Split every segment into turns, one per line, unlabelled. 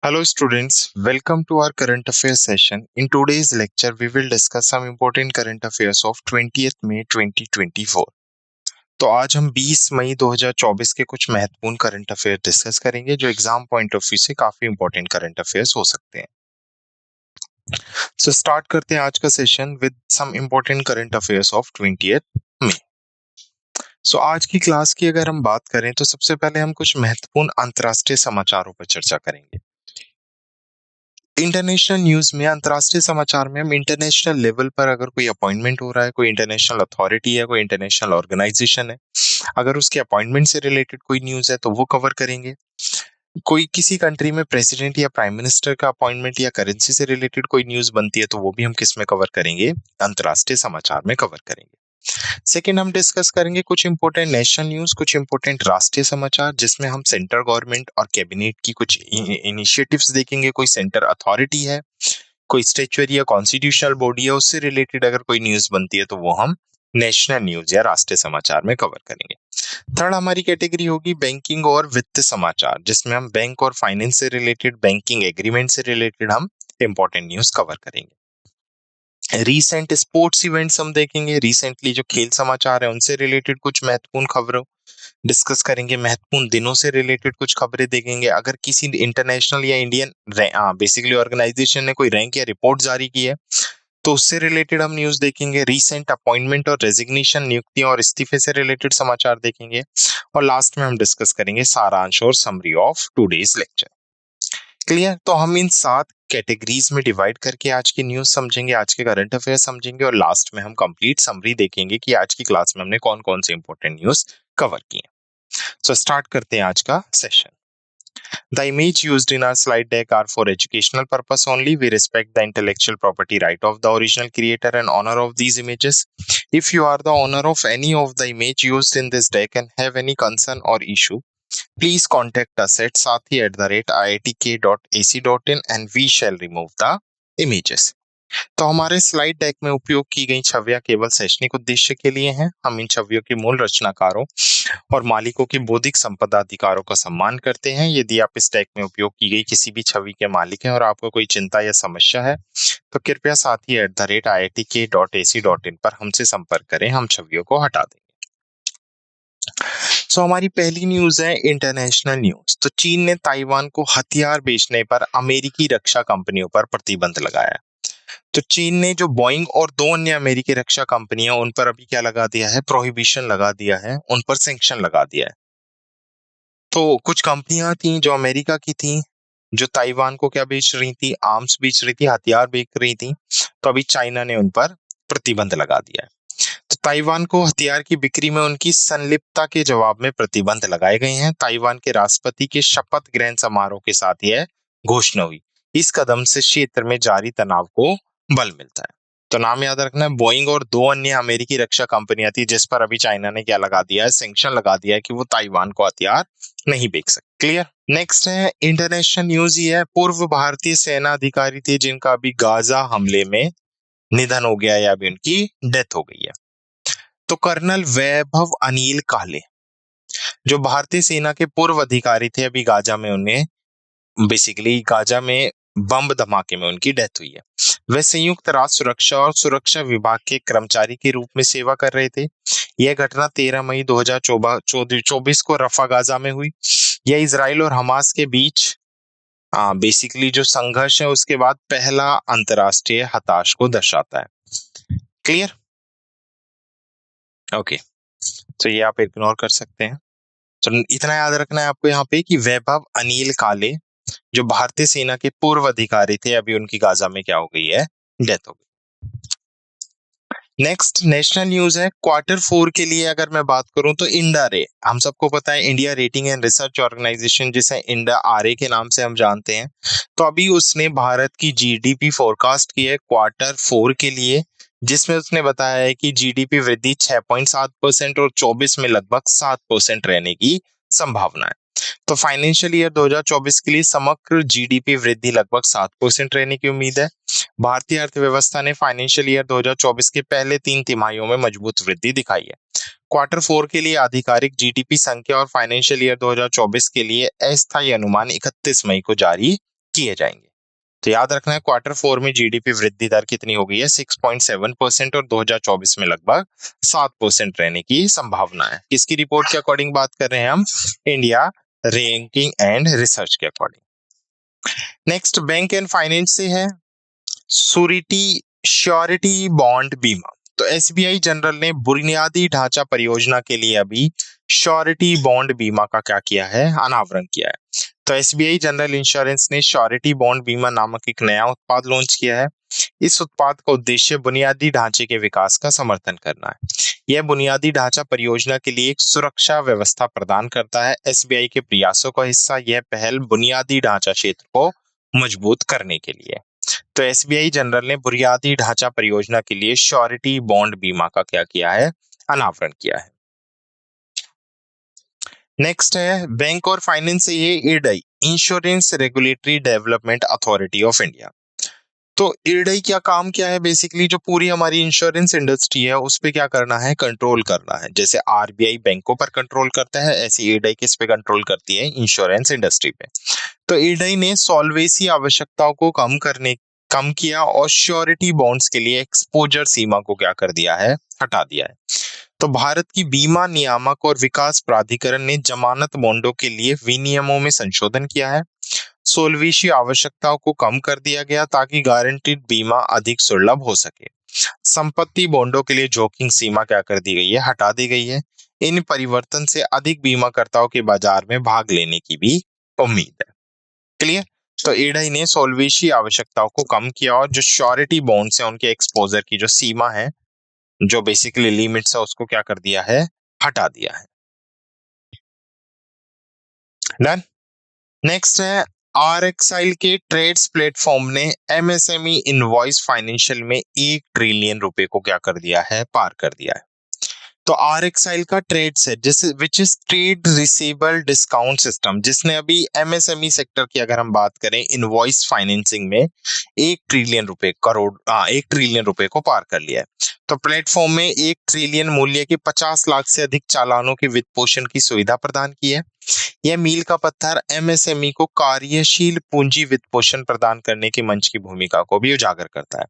Hello students, welcome to our current affairs session. In today's lecture, we will discuss some important current affairs of 20th May 2024. तो आज हम 20 मई 2024 के कुछ महत्वपूर्ण current affair discuss करेंगे जो एग्जाम पॉइंट ऑफ व्यू से काफी इंपॉर्टेंट करंट अफेयर्स हो सकते हैं। सो स्टार्ट करते हैं आज का session with some important current affairs of 20th मई। सो आज की क्लास की अगर हम बात करें तो सबसे पहले हम कुछ महत्वपूर्ण अंतर्राष्ट्रीय समाचारों पर चर्चा करेंगे। इंटरनेशनल न्यूज में, अंतर्राष्ट्रीय समाचार में हम इंटरनेशनल लेवल पर अगर कोई अपॉइंटमेंट हो रहा है, कोई इंटरनेशनल अथॉरिटी है, कोई इंटरनेशनल ऑर्गेनाइजेशन है, अगर उसके अपॉइंटमेंट से रिलेटेड कोई न्यूज है तो वो कवर करेंगे। कोई किसी कंट्री में प्रेसिडेंट या प्राइम मिनिस्टर का अपॉइंटमेंट या करेंसी से रिलेटेड कोई न्यूज बनती है तो वो भी हम किस में कवर करेंगे, अंतर्राष्ट्रीय समाचार में कवर करेंगे। सेकेंड, हम डिस्कस करेंगे कुछ इंपोर्टेंट नेशनल न्यूज, कुछ इंपोर्टेंट राष्ट्रीय समाचार जिसमें हम सेंट्रल गवर्नमेंट और कैबिनेट की कुछ इनिशिएटिव्स देखेंगे। कोई सेंटर अथॉरिटी है, कोई स्टेचुअरी या कॉन्स्टिट्यूशनल बॉडी है, उससे रिलेटेड अगर कोई न्यूज बनती है तो वो हम नेशनल न्यूज या राष्ट्रीय समाचार में कवर करेंगे। थर्ड हमारी कैटेगरी होगी बैंकिंग और वित्त समाचार, जिसमें हम बैंक और फाइनेंस से रिलेटेड, बैंकिंग एग्रीमेंट से रिलेटेड हम इंपॉर्टेंट न्यूज कवर करेंगे। रीसेंट स्पोर्ट्स इवेंट्स हम देखेंगे, रिसेंटली जो खेल समाचार है उनसे रिलेटेड कुछ महत्वपूर्ण खबरों डिस्कस करेंगे। महत्वपूर्ण दिनों से रिलेटेड कुछ खबरें देखेंगे। अगर किसी इंटरनेशनल या इंडियन बेसिकली ऑर्गेनाइजेशन ने कोई रैंक या रिपोर्ट जारी की है तो उससे रिलेटेड हम न्यूज देखेंगे। रीसेंट अपॉइंटमेंट और रेजिग्नेशन, नियुक्तियों और इस्तीफे से रिलेटेड समाचार देखेंगे। और लास्ट में हम डिस्कस करेंगे सारांश और summary of today's lecture. Clear? तो हम इन 7 कैटेगरीज में डिवाइड करके आज की न्यूज समझेंगे, आज के करंट अफेयर समझेंगे और लास्ट में हम कंप्लीट समरी देखेंगे कि आज की क्लास में हमने कौन कौन से इंपॉर्टेंट न्यूज कवर किए। सो स्टार्ट करते हैं आज का session. The image used in our slide deck are for educational purpose only. We respect the intellectual property right of the original creator and owner of these images. If you are the owner of any of the image used in this deck and have any concern or issue, please contact us at sathi@iitk.ac.in and we shall remove the images. तो हमारे slide deck में उपयोग की गई छवियां केवल शैक्षणिक उद्देश्य के लिए हैं। हम इन छवियों के मूल रचनाकारों और मालिकों के बौद्धिक संपदा अधिकारों का सम्मान करते हैं। यदि आप इस डेक में उपयोग की गई किसी भी छवि के मालिक हैं और आपको कोई चिंता या समस्या है तो कृपया sathi@iitk.ac.in पर हमसे संपर्क करें, हम छवियों को हटा देंगे। सो हमारी पहली न्यूज है इंटरनेशनल न्यूज। तो चीन ने ताइवान को हथियार बेचने पर अमेरिकी रक्षा कंपनियों पर प्रतिबंध लगाया। तो चीन ने जो बोइंग और 2 अन्य अमेरिकी रक्षा कंपनियां, उन पर अभी क्या लगा दिया है, प्रोहिबिशन लगा दिया है, उन पर सैंक्शन लगा दिया है। तो कुछ कंपनियां थी जो अमेरिका की थी, जो ताइवान को क्या बेच रही थी, आर्म्स बेच रही थी, हथियार बेच रही थी। तो अभी चाइना ने उन पर प्रतिबंध लगा दिया है। तो ताइवान को हथियार की बिक्री में उनकी संलिप्तता के जवाब में प्रतिबंध लगाए गए हैं। ताइवान के राष्ट्रपति के शपथ ग्रहण समारोह के साथ यह घोषणा हुई। इस कदम से क्षेत्र में जारी तनाव को बल मिलता है। तो नाम याद रखना है, बोइंग और 2 अन्य अमेरिकी रक्षा कंपनियां थी जिस पर अभी चाइना ने क्या लगा दिया है, सैंक्शन लगा दिया है कि वो ताइवान को हथियार नहीं बेच सकते। क्लियर? नेक्स्ट है इंटरनेशनल न्यूज ही है। पूर्व भारतीय सेना अधिकारी थे जिनका अभी गाजा हमले में निधन हो गया या अभी उनकी डेथ हो गई है। तो कर्नल वैभव अनिल काले जो भारतीय सेना के पूर्व अधिकारी थे, अभी गाजा में उन्हें बेसिकली गाजा में बम धमाके में उनकी डेथ हुई है। वे संयुक्त राष्ट्र सुरक्षा और सुरक्षा विभाग के कर्मचारी के रूप में सेवा कर रहे थे। यह घटना 13 मई 2024 को रफा गाजा में हुई। यह इजराइल और हमास के बीच बेसिकली जो संघर्ष है उसके बाद पहला अंतरराष्ट्रीय हताश को दर्शाता है। क्लियर? ओके, तो ये आप इग्नोर कर सकते हैं। तो इतना याद रखना है आपको यहाँ पे कि वैभव अनिल काले जो भारतीय सेना के पूर्व अधिकारी थे, अभी उनकी गाजा में क्या हो गई है, डेथ हो गई। नेक्स्ट नेशनल न्यूज है। Q4 के लिए अगर मैं बात करूं तो इंडा रे, हम सबको पता है India rating and research organization जिसे इंडा आरए के नाम से हम जानते हैं, तो अभी उसने भारत की जीडीपी फोरकास्ट की है Q4 के लिए, जिसमें उसने बताया है कि जीडीपी वृद्धि 6.7% और 24 में लगभग 7% रहने की संभावना है। तो फाइनेंशियल ईयर 2024 के लिए समग्र जीडीपी वृद्धि लगभग 7% रहने की उम्मीद है। भारतीय अर्थव्यवस्था ने फाइनेंशियल ईयर 2024 के पहले 3 तिमाहियों में मजबूत वृद्धि दिखाई है। Q4 के लिए आधिकारिक जीडीपी संख्या और फाइनेंशियल ईयर 2024 के लिए अस्थायी अनुमान 31 मई को जारी किए जाएंगे। तो याद रखना है क्वार्टर 4 में जीडीपी वृद्धि दर कितनी हो गई है 6.7% और 2024 में लगभग 7% रहने की संभावना है। किसकी रिपोर्ट के अकॉर्डिंग बात कर रहे हैं हम? इंडिया रैंकिंग एंड रिसर्च के according. Next bank and finance से है सूरिटी श्योरिटी बॉन्ड बीमा। तो एसबीआई जनरल ने बुनियादी ढांचा परियोजना के लिए अभी श्योरिटी बॉन्ड बीमा का क्या किया है? अनावरण किया है। तो एसबीआई जनरल इंश्योरेंस ने श्योरिटी बॉन्ड बीमा नामक एक नया उत्पाद लॉन्च किया है। इस उत्पाद का उद्देश्य बुनियादी ढांचे के विकास का समर्थन करना है। यह बुनियादी ढांचा परियोजना के लिए एक सुरक्षा व्यवस्था प्रदान करता है। एसबीआई के प्रयासों का हिस्सा यह पहल बुनियादी ढांचा क्षेत्र को मजबूत करने के लिए। तो एसबीआई जनरल ने बुनियादी ढांचा परियोजना के लिए श्योरिटी बॉन्ड बीमा का क्या किया है? अनावरण किया है। नेक्स्ट है बैंक और फाइनेंस से ये IRDAI insurance regulatory development authority of India. तो इरडई क्या काम क्या है? बेसिकली जो पूरी हमारी इंश्योरेंस इंडस्ट्री है उस पे क्या करना है? कंट्रोल करना है। जैसे आरबीआई बैंकों पर कंट्रोल करता है, ऐसी इरडई किस पे कंट्रोल करती है? इंश्योरेंस इंडस्ट्री पे। तो इरडई ने सॉल्वेसी आवश्यकताओं को कम किया और श्योरिटी बॉन्ड्स के लिए एक्सपोजर सीमा को क्या कर दिया है? हटा दिया है। तो भारत की बीमा नियामक और विकास प्राधिकरण ने जमानत बॉन्डों के लिए विनियमों में संशोधन किया है। सोल्वेसी आवश्यकताओं को कम कर दिया गया ताकि गारंटीड बीमा अधिक सुलभ हो सके। संपत्ति बॉन्डों के लिए जोखिम सीमा क्या कर दी गई है? हटा दी गई है। इन परिवर्तन से अधिक बीमाकर्ताओं के बाजार में भाग लेने की भी उम्मीद है। क्लियर? तो इरडई ने सोल्वेसी आवश्यकताओं को कम किया और जो श्योरिटी बॉन्ड्स है उनके एक्सपोजर की जो सीमा है, जो बेसिकली लिमिट्स है, उसको क्या कर दिया है? हटा दिया है। डन। नेक्स्ट है आरएक्सआई के ट्रेड्स प्लेटफॉर्म ने एमएसएमई इनवॉइस फाइनेंशियल में 1 ट्रिलियन रुपए को क्या कर दिया है? पार कर दिया है। तो आरएक्सआई का ट्रेड्स है जिस which is trade receivable discount system, जिसने अभी एमएसएमई सेक्टर की अगर हम बात करें इनवॉइस फाइनेंसिंग में 1 ट्रिलियन रुपए को पार कर लिया है। तो प्लेटफॉर्म में 1 ट्रिलियन मूल्य के 50 लाख से अधिक चालानों के वित्त पोषण की सुविधा प्रदान की है। यह मील का पत्थर एमएसएमई को कार्यशील पूंजी वित्त पोषण प्रदान करने के मंच की भूमिका को भी उजागर करता है।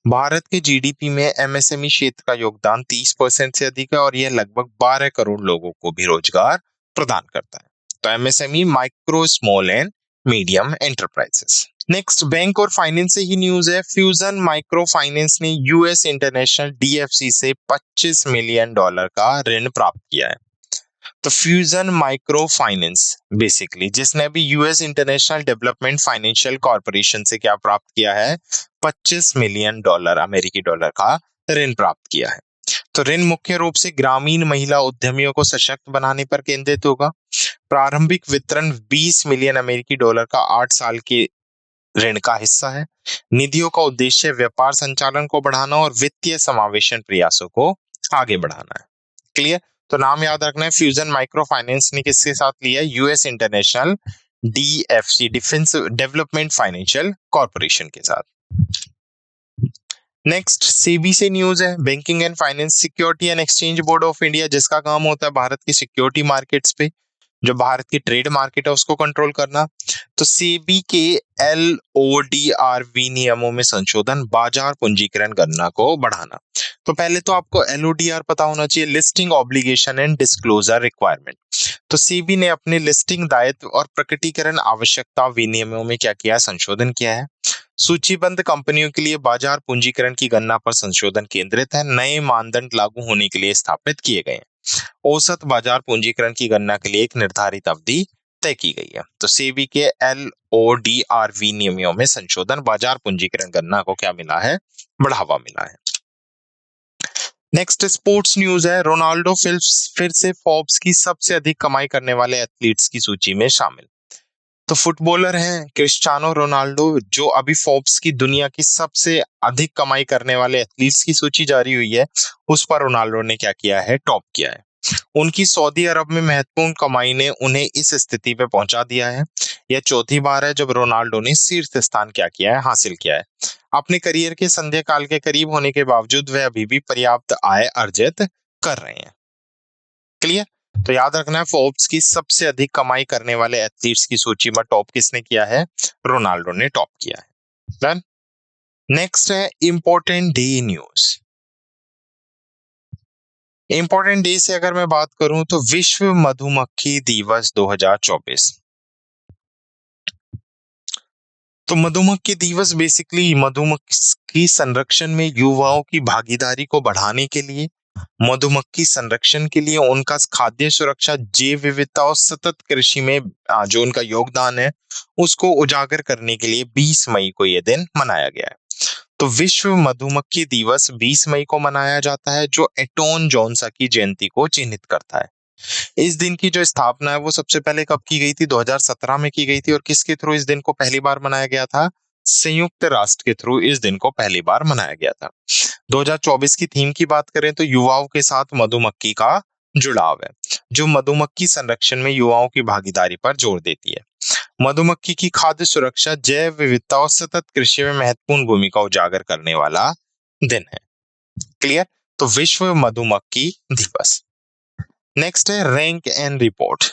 भारत के जीडीपी में एमएसएमई क्षेत्र का योगदान 30% से अधिक है और यह लगभग 12 करोड़ लोगों को भी रोजगार प्रदान करता है। तो MSME micro small and medium enterprises. Next bank और फाइनेंस से ही न्यूज है। फ्यूजन माइक्रो फाइनेंस ने यूएस इंटरनेशनल डीएफसी से $25 मिलियन का ऋण प्राप्त किया है। तो फ्यूजन माइक्रो फाइनेंस बेसिकली जिसने अभी US international development financial corporation से क्या प्राप्त किया है? $25 मिलियन अमेरिकी डॉलर का ऋण प्राप्त किया है। तो ऋण मुख्य रूप से ग्रामीण महिला उद्यमियों को सशक्त बनाने पर केंद्रित होगा। प्रारंभिक वितरण 20 मिलियन अमेरिकी डॉलर का 8 साल के ऋण का हिस्सा है। निधियों का उद्देश्य व्यापार संचालन को बढ़ाना और वित्तीय समावेशन प्रयासों को आगे बढ़ाना है। क्लियर? तो नाम याद रखना है, फ्यूजन माइक्रो फाइनेंस ने किसके साथ लिया है? US international DFC defence development financial corporation के साथ। नेक्स्ट सेबी से न्यूज है। Banking and finance security and exchange board of India, जिसका काम होता है भारत की सिक्योरिटी मार्केट्स पे, जो भारत की ट्रेड मार्केट है उसको कंट्रोल करना। तो सेबी के एलओडीआर नियमों में संशोधन, बाजार पूंजीकरण गणना को बढ़ाना। तो पहले तो आपको एलओडीआर पता होना चाहिए, listing obligation and disclosure requirement. तो सेबी ने अपने लिस्टिंग दायित्व और प्रकटीकरण आवश्यकता विनियमों में क्या किया? संशोधन किया है। सूचीबद्ध कंपनियों के लिए बाजार पूंजीकरण की गणना पर संशोधन केंद्रित है। नए मानदंड लागू होने के लिए स्थापित किए गए हैं। औसत बाजार पूंजीकरण की गणना के लिए एक निर्धारित अवधि तय की गई है। तो सेबी के एलओडीआर नियमों में संशोधन, बाजार पूंजीकरण गणना को क्या मिला है? बढ़ावा मिला है। नेक्स्ट स्पोर्ट्स न्यूज है। रोनाल्डो फिर से फोर्ब्स की सबसे अधिक कमाई करने वाले एथलीट्स की सूची में शामिल। तो फुटबॉलर हैं क्रिस्टियानो रोनाल्डो, जो अभी फोर्ब्स की दुनिया की सबसे अधिक कमाई करने वाले एथलीट्स की सूची जारी हुई है, उस पर रोनाल्डो ने क्या किया है? टॉप किया है। उनकी सऊदी अरब में महत्वपूर्ण कमाई ने उन्हें इस स्थिति पे पहुंचा दिया है। यह चौथी बार है जब रोनाल्डो ने शीर्ष स्थान क्या किया है? हासिल किया है। अपने करियर के संध्या काल के करीब होने के बावजूद वह अभी भी पर्याप्त आय अर्जित कर रहे हैं। क्लियर? तो याद रखना है, फोर्ब्स की सबसे अधिक कमाई करने वाले एथलीट्स की सूची में टॉप किसने किया है? रोनाल्डो ने टॉप किया है। डन। नेक्स्ट है important day news. Important day से अगर मैं बात करूं तो विश्व मधुमक्खी दिवस 2024। तो मधुमक्खी दिवस बेसिकली मधुमक्खी संरक्षण में युवाओं की भागीदारी को बढ़ाने के लिए, मधुमक्खी संरक्षण के लिए, उनका खाद्य सुरक्षा, जैव विविधता और सतत कृषि में जो उनका योगदान है उसको उजागर करने के लिए 20 मई को यह दिन मनाया गया है। तो विश्व मधुमक्खी दिवस 20 मई को मनाया जाता है, जो एटोन जोन्सा की जयंती को चिन्हित करता है। इस दिन की जो स्थापना है वो सबसे पहले कब की गई थी? 2017 में की गई थी। और किसके थ्रू इस दिन को पहली बार मनाया गया था? संयुक्त राष्ट्र के थ्रू इस दिन को पहली बार मनाया गया था। 2024 की थीम की बात करें तो युवाओं के साथ मधुमक्खी का जुड़ाव है, जो मधुमक्खी संरक्षण में युवाओं की भागीदारी पर जोर देती है। मधुमक्खी की खाद्य सुरक्षा, जैव विविधता और सतत कृषि में महत्वपूर्ण भूमिका उजागर करने वाला दिन है। क्लियर? तो विश्व मधुमक्खी दिवस। नेक्स्ट है रैंक एंड रिपोर्ट।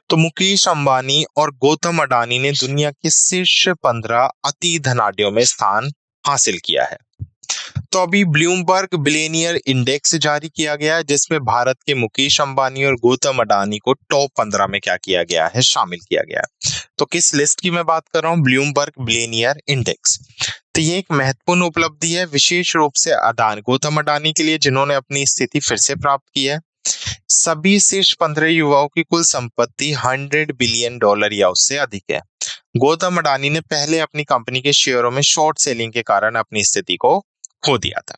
तो मुकेश अंबानी और गौतम अडानी ने दुनिया के शीर्ष 15 अति धनाढ्यों में स्थान हासिल किया है। तो अभी ब्लूमबर्ग बिलियनियर इंडेक्स जारी किया गया है, जिसमें भारत के मुकेश अंबानी और गौतम अडानी को टॉप 15 में क्या किया गया है? शामिल किया गया है। तो किस लिस्ट की मैं बात कर रहा हूं? Bloomberg billionaire index. तो ये एक महत्वपूर्ण उपलब्धि है, विशेष रूप से गौतम अडानी के लिए, जिन्होंने अपनी स्थिति फिर से प्राप्त की है। सभी शीर्ष 15 युवाओं की कुल संपत्ति $100 बिलियन या उससे अधिक है। गौतम अडानी ने पहले अपनी कंपनी के शेयरों में शॉर्ट सेलिंग के कारण अपनी स्थिति को खो दिया था।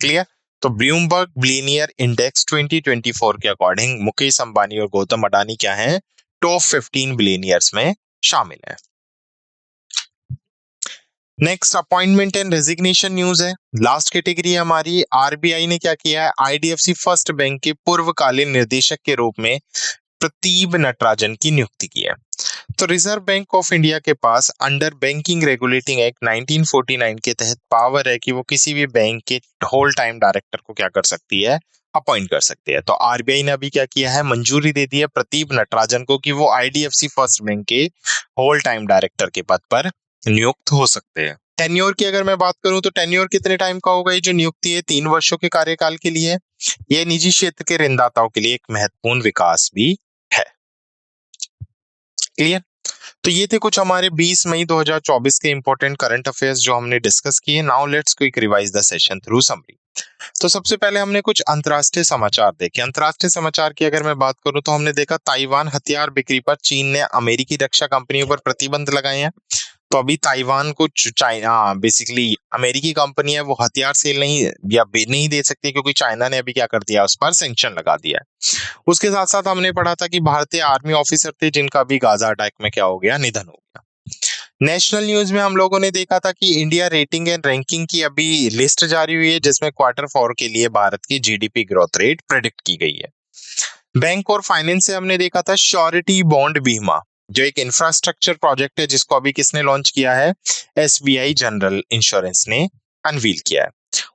क्लियर? तो ब्लूमबर्ग बिलियनियर इंडेक्स 2024 के अकॉर्डिंग मुकेश अंबानी और गौतम अडानी क्या हैं? टॉप 15 बिलियनियर्स में शामिल है। Next appointment and resignation news है। लास्ट कैटेगरी हमारी, आरबीआई ने क्या किया है? आईडीएफसी फर्स्ट बैंक के पूर्वकालीन निर्देशक के रूप में प्रतीब नटराजन की नियुक्ति की है। तो रिजर्व बैंक ऑफ इंडिया के पास अंडर बैंकिंग रेगुलेटिंग एक्ट 1949 के तहत पावर है कि वो किसी भी बैंक के होल टाइम डायरेक्टर को क्या कर सकती है? अपॉइंट कर सकती है। तो आरबीआई ने अभी क्या किया है? मंजूरी दे दी है प्रतीब नटराजन को कि वो आईडीएफसी फर्स्ट बैंक के होल टाइम डायरेक्टर के पद पर नियुक्त हो सकते हैं। टेन्योर की अगर मैं बात करूं तो टेन्योर कितने टाइम का होगा? ये जो नियुक्ति है 3 वर्षों के कार्यकाल के लिए। यह निजी क्षेत्र के ऋणदाताओं के लिए एक महत्वपूर्ण विकास भी है। क्लियर? तो ये थे कुछ हमारे 20 मई 2024 के इंपॉर्टेंट करंट अफेयर्स जो हमने डिस्कस किए। Now let's quick revise the session through summary. तो सबसे पहले हमने कुछ अंतर्राष्ट्रीय समाचार देखे। अंतर्राष्ट्रीय समाचार की अगर मैं बात करूं तो हमने देखा ताइवान हथियार बिक्री पर चीन ने अमेरिकी रक्षा कंपनियों पर प्रतिबंध लगाए हैं। तो अभी ताइवान को चाइना बेसिकली अमेरिकी कंपनी है वो हथियार सेल नहीं या नहीं दे सकती, क्योंकि चाइना ने अभी क्या कर दिया? उस पर सैंक्शन लगा दिया है। उसके साथ साथ हमने पढ़ा था कि भारतीय आर्मी ऑफिसर थे जिनका अभी गाजा अटैक में क्या हो गया? निधन हो गया। नेशनल न्यूज में हम लोगों ने देखा था कि इंडिया रेटिंग एंड रैंकिंग की अभी लिस्ट जारी हुई है, जिसमें Q4 के लिए भारत की जीडीपी ग्रोथ रेट प्रेडिक्ट की गई है। बैंक और फाइनेंस से हमने देखा था श्योरिटी बॉन्ड बीमा, जो एक इंफ्रास्ट्रक्चर प्रोजेक्ट है जिसको अभी किसने लॉन्च किया है? एसबीआई जनरल इंश्योरेंस ने अनवील किया है।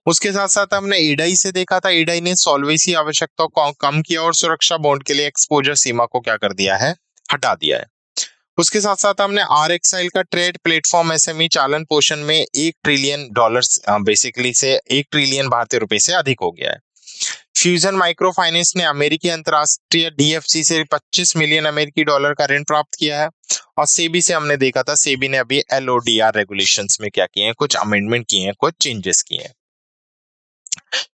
उसके साथ साथ हमने ईडाई से देखा था, ईडाई ने सॉल्वेंसी आवश्यकताओं को कम किया और सुरक्षा बॉन्ड के लिए एक्सपोजर सीमा को क्या कर दिया है? हटा दिया है। उसके साथ साथ हमने आरएक्सएल का ट्रेड प्लेटफॉर्म एसएमई चालन पोषण में $1 ट्रिलियन बेसिकली से 1 ट्रिलियन भारतीय रुपए से अधिक हो गया है। फ्यूजन माइक्रो फाइनेंस ने अमेरिकी अंतरराष्ट्रीय डीएफसी से $25 मिलियन अमेरिकी डॉलर का ऋण प्राप्त किया है। और सेबी से हमने देखा था, सेबी ने अभी एलओडीआर रेगुलेशंस में क्या किए हैं? कुछ अमेंडमेंट किए हैं, कुछ चेंजेस किए हैं।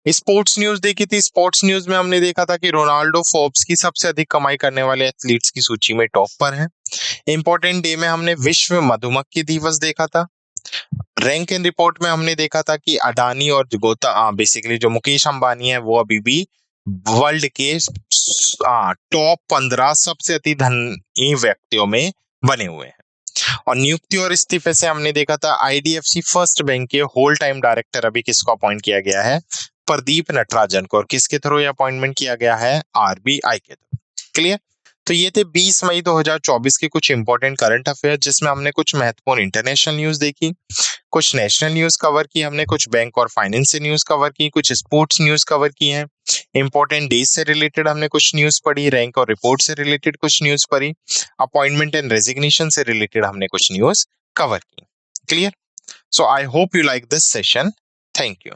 स्पोर्ट्स न्यूज देखी थी। स्पोर्ट्स न्यूज में हमने देखा था कि रोनाल्डो फोर्ब्स की सबसे अधिक कमाई करने वाले एथलीट्स की सूची में टॉप पर है। इंपॉर्टेंट डे में हमने विश्व मधुमक्खी दिवस देखा था। रैंक एंड रिपोर्ट में हमने देखा था कि अडानी और बेसिकली जो मुकेश अंबानी है वो अभी भी वर्ल्ड के टॉप 15 सबसे अति धनी व्यक्तियों में बने हुए हैं। और नियुक्ति और इस्तीफे से हमने देखा था आईडीएफसी फर्स्ट बैंक के होल टाइम डायरेक्टर अभी किसको अपॉइंट किया गया है? प्रदीप नटराजन को। और किसके थ्रू ये अपॉइंटमेंट किया गया है? आरबीआई के थ्रू। क्लियर? तो ये थे 20 मई 2024 के कुछ इंपॉर्टेंट करंट अफेयर, जिसमें हमने कुछ महत्वपूर्ण इंटरनेशनल न्यूज देखी, कुछ नेशनल न्यूज कवर की, हमने कुछ बैंक और फाइनेंस से न्यूज कवर की, कुछ स्पोर्ट्स न्यूज कवर की हैं। इंपॉर्टेंट डेज से रिलेटेड हमने कुछ न्यूज पढ़ी, रैंक और रिपोर्ट से रिलेटेड कुछ न्यूज पढ़ी, अपॉइंटमेंट एंड रेजिग्नेशन से रिलेटेड हमने कुछ न्यूज कवर की। Clear? So I hope you like this session. Thank you.